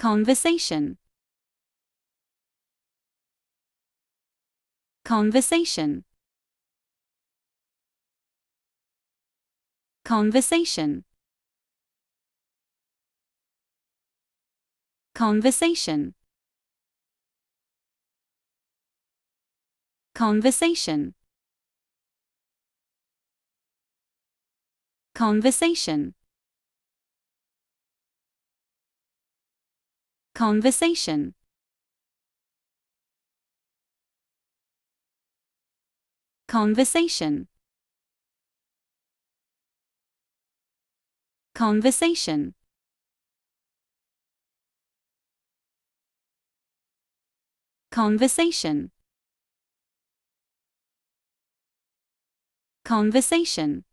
conversation, conversation, conversation, conversation, conversation, conversation, conversation, conversation, conversation, conversation, conversation,